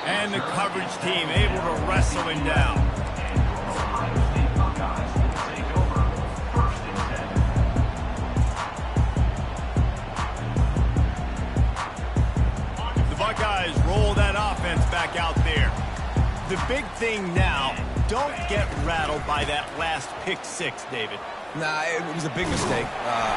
And the coverage team able to wrestle him down. The Buckeyes roll that offense back out there. The big thing now, don't get rattled by that last pick six, David. Nah, it was a big mistake.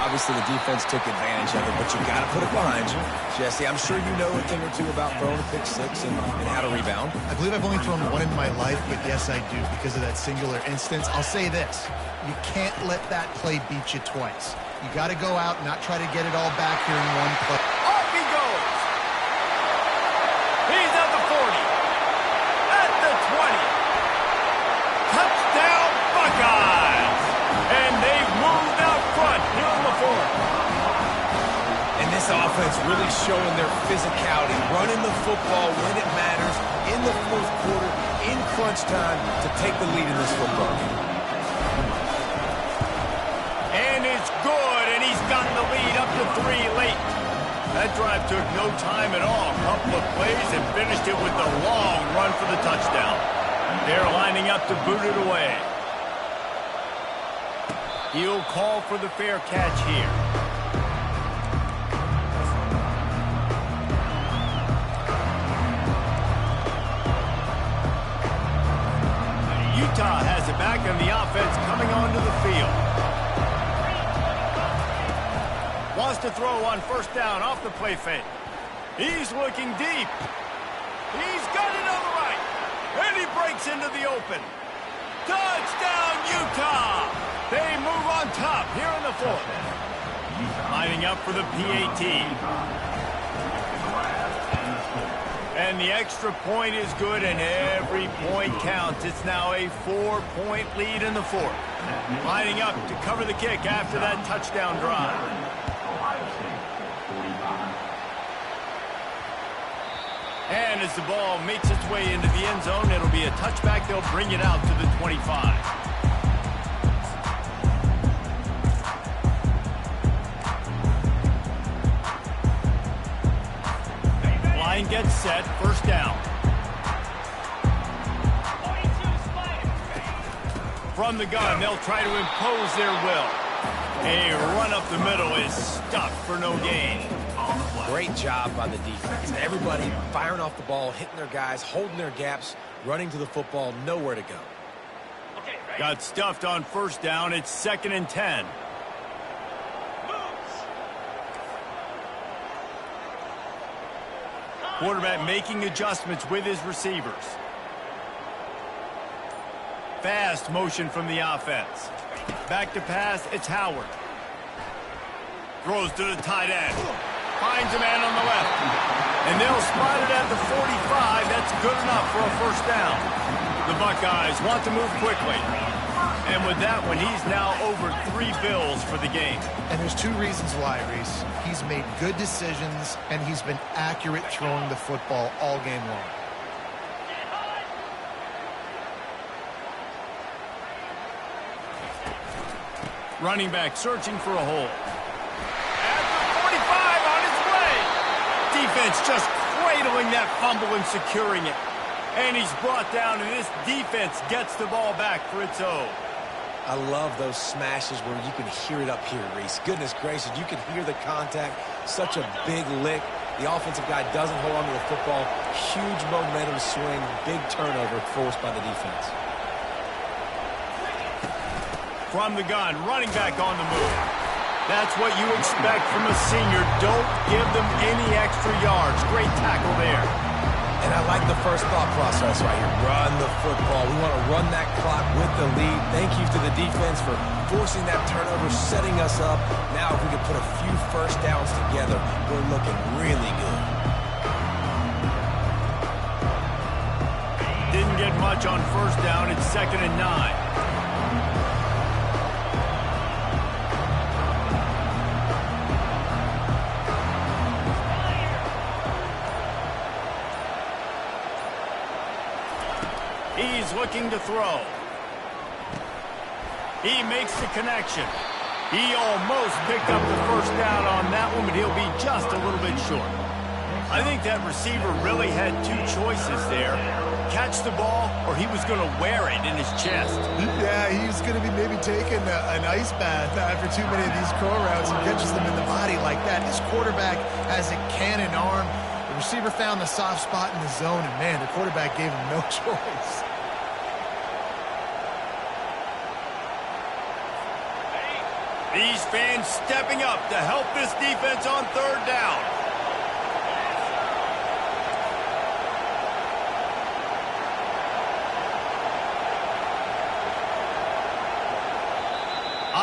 Obviously, the defense took advantage of it, but you got to put it behind you. Jesse, I'm sure you know a thing or two about throwing a pick six and how to rebound. I believe I've only thrown one in my life, but yes, I do, because of that singular instance. I'll say this. You can't let that play beat you twice. You got to go out and not try to get it all back here in one play. Off he goes. He's at the 40. At the 20. Touchdown, Buckeyes. And they've moved out front here in the fourth. And this offense really showing their physicality, running the football when it matters, in the fourth quarter, in crunch time, to take the lead in this football game. And it's good, and he's got the lead up to 3 late. That drive took no time at all. A couple of plays and finished it with a long run for the touchdown. They're lining up to boot it away. He'll call for the fair catch here. Utah has it back, and the offense coming onto the field. Wants to throw on first down off the play fake. He's looking deep. He's got it on the right. And he breaks into the open. Touchdown, Utah! fourth. Lining up for the PAT. And the extra point is good, and every point counts. It's now a 4-point lead in the fourth. Lining up to cover the kick after that touchdown drive. And as the ball makes its way into the end zone, it'll be a touchback. They'll bring it out to the 25. Gets set, first down. From the gun, they'll try to impose their will. A run up the middle is stuffed for no gain. Great job by the defense. Everybody firing off the ball, hitting their guys, holding their gaps, running to the football, nowhere to go. Got stuffed on first down. It's 2nd and 10. Quarterback making adjustments with his receivers. Fast motion from the offense. Back to pass, it's Howard. Throws to the tight end. Finds a man on the left. And they'll spot it at the 45. That's good enough for a first down. The Buckeyes want to move quickly. And with that one, he's now over 3 bills for the game. And there's 2 reasons why, Reese. He's made good decisions, and he's been accurate throwing the football all game long. Running back searching for a hole. At the 45 on his way. Defense just cradling that fumble and securing it. And he's brought down, and this defense gets the ball back for its own. I love those smashes where you can hear it up here, Reese. Goodness gracious, you can hear the contact. Such a big lick. The offensive guy doesn't hold on to the football. Huge momentum swing, big turnover forced by the defense. From the gun, running back on the move. That's what you expect from a senior. Don't give them any extra yards. Great tackle there. And I like the first thought process right here. Run the football. We want to run that clock with the lead. Thank you to the defense for forcing that turnover, setting us up. Now if we can put a few first downs together, we're looking really good. Didn't get much on first down. It's 2nd and 9. He's looking to throw. He makes the connection. He almost picked up the first down on that one, but he'll be just a little bit short. I think that receiver really had 2 choices there. Catch the ball, or he was going to wear it in his chest. Yeah, he's going to be maybe taking an ice bath after too many of these crow routes and catches them in the body like that. This quarterback has a cannon arm. The receiver found the soft spot in the zone, and man, the quarterback gave him no choice. These fans stepping up to help this defense on 3rd down.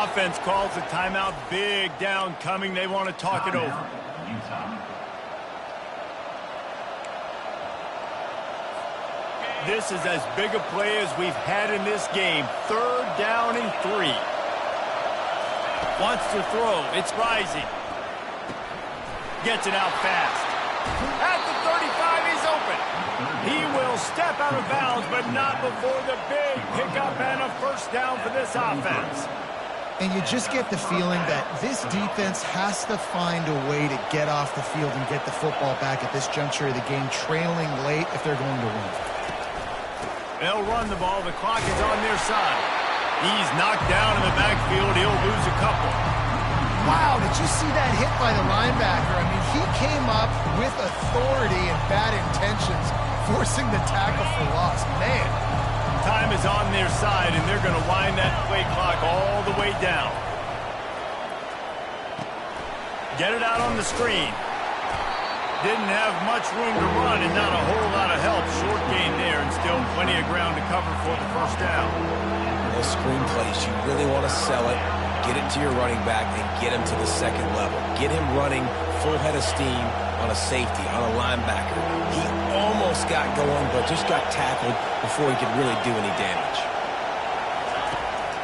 Offense calls a timeout. Big down coming. They want to talk it over. This is as big a play as we've had in this game. 3rd down and 3. Wants to throw. It's rising. Gets it out fast. At the 35, he's open. He will step out of bounds, but not before the big pickup and a first down for this offense. And you just get the feeling that this defense has to find a way to get off the field and get the football back at this juncture of the game, trailing late if they're going to win. They'll run the ball. The clock is on their side. He's knocked down in the backfield. He'll lose a couple. Wow, did you see that hit by the linebacker? I mean, he came up with authority and bad intentions, forcing the tackle for loss. Man. Time is on their side, and they're going to wind that play clock all the way down. Get it out on the screen. Didn't have much room to run and not a whole lot of help. Short gain there and still plenty of ground to cover for the first down. those screen plays, you really want to sell it, get it to your running back, and get him to the second level. Get him running full head of steam on a safety, on a linebacker. He almost got going, but just got tackled before he could really do any damage.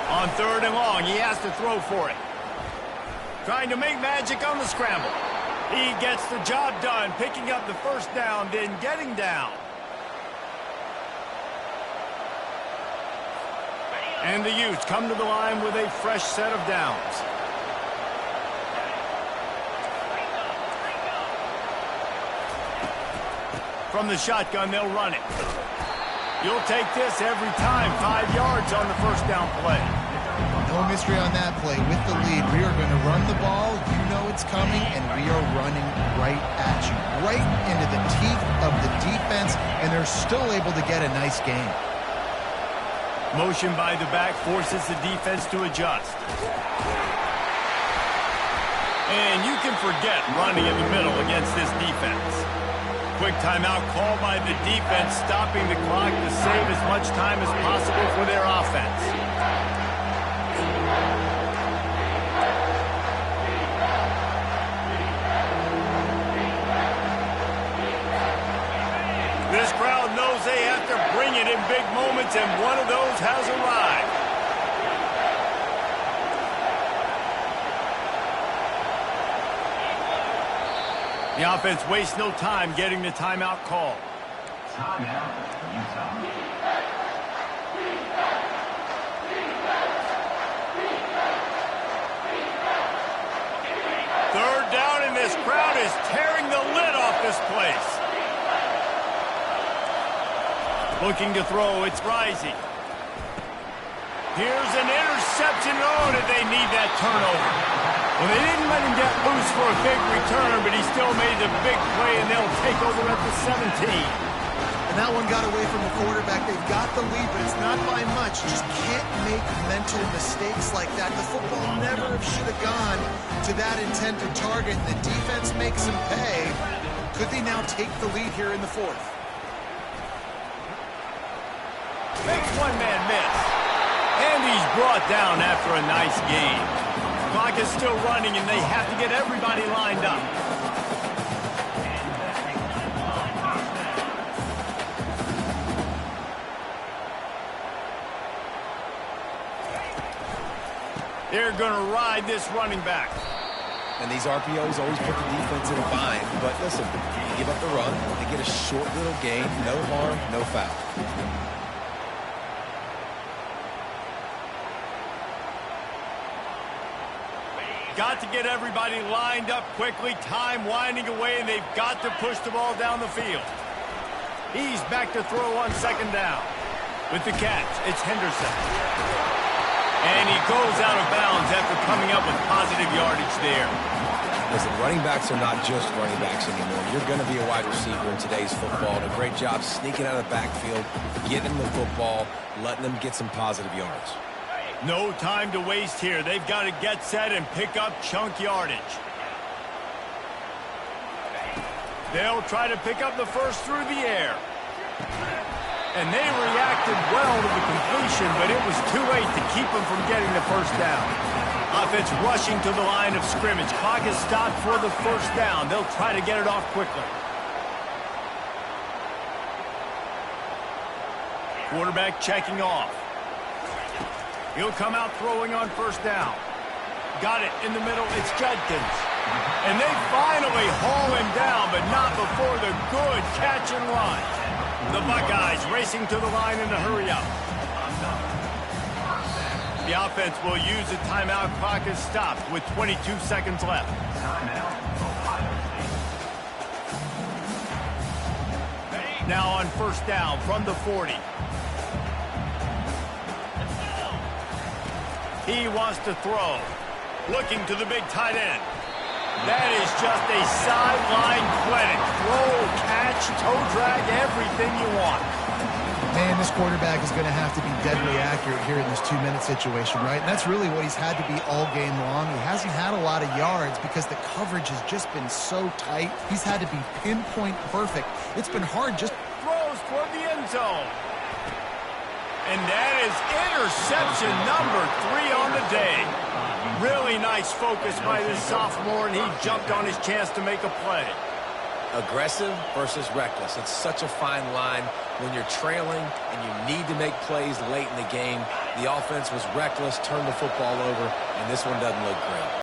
On 3rd and long, he has to throw for it. Trying to make magic on the scramble. He gets the job done, picking up the first down, then getting down. And the Utes come to the line with a fresh set of downs. From the shotgun, they'll run it. You'll take this every time. 5 yards on the first down play. No mystery on that play. With the lead, we are going to run the ball. You know it's coming, and we are running right at you. Right into the teeth of the defense, and they're still able to get a nice gain. Motion by the back forces the defense to adjust. And you can forget running in the middle against this defense. Quick timeout called by the defense, stopping the clock to save as much time as possible for their offense. This crowd knows they have to bring it in big moments, and one of those has arrived. The offense wastes no time getting the timeout call. Timeout, Utah. Third down, and this crowd is tearing the lid off this place. Looking to throw, it's Rising. Here's an interception. Oh, did they need that turnover? Well, they didn't let him get loose for a big return, but he still made the big play, and they'll take over at the 17. And that one got away from the quarterback. They've got the lead, but it's not by much. You just can't make mental mistakes like that. The football never should have gone to that intended target. The defense makes them pay. Could they now take the lead here in the 4th? Makes one man miss. And he's brought down after a nice game. Clock is still running, and they have to get everybody lined up. They're going to ride this running back. And these RPOs always put the defense in a bind. But listen, you give up the run, they get a short little gain, no harm, no foul. Got to get everybody lined up quickly. Time winding away, and they've got to push the ball down the field. He's back to throw on 2nd down. With the catch, it's Henderson. And he goes out of bounds after coming up with positive yardage there. Listen, running backs are not just running backs anymore. You're going to be a wide receiver in today's football. And a great job sneaking out of the backfield, getting the football, letting them get some positive yards. No time to waste here. They've got to get set and pick up chunk yardage. They'll try to pick up the first through the air. And they reacted well to the completion, but it was too late to keep them from getting the first down. Offense rushing to the line of scrimmage. Clock is stopped for the first down. They'll try to get it off quickly. Quarterback checking off. He'll come out throwing on first down. Got it in the middle. It's Judkins. And they finally haul him down, but not before the good catch and run. The Buckeyes racing to the line in a hurry up. The offense will use a timeout. Clock is stopped with 22 seconds left. Now on first down from the 40. He wants to throw. Looking to the big tight end. That is just a sideline clinic. Throw, catch, toe drag, everything you want. Man, this quarterback is going to have to be deadly accurate here in this 2-minute situation, right? And that's really what he's had to be all game long. He hasn't had a lot of yards because the coverage has just been so tight. He's had to be pinpoint perfect. It's been hard just... Throws toward the end zone. And that is interception number 3 on the day. Really nice focus by this sophomore, and he jumped on his chance to make a play. Aggressive versus reckless. It's such a fine line when you're trailing and you need to make plays late in the game. The offense was reckless, turned the football over, and this one doesn't look great.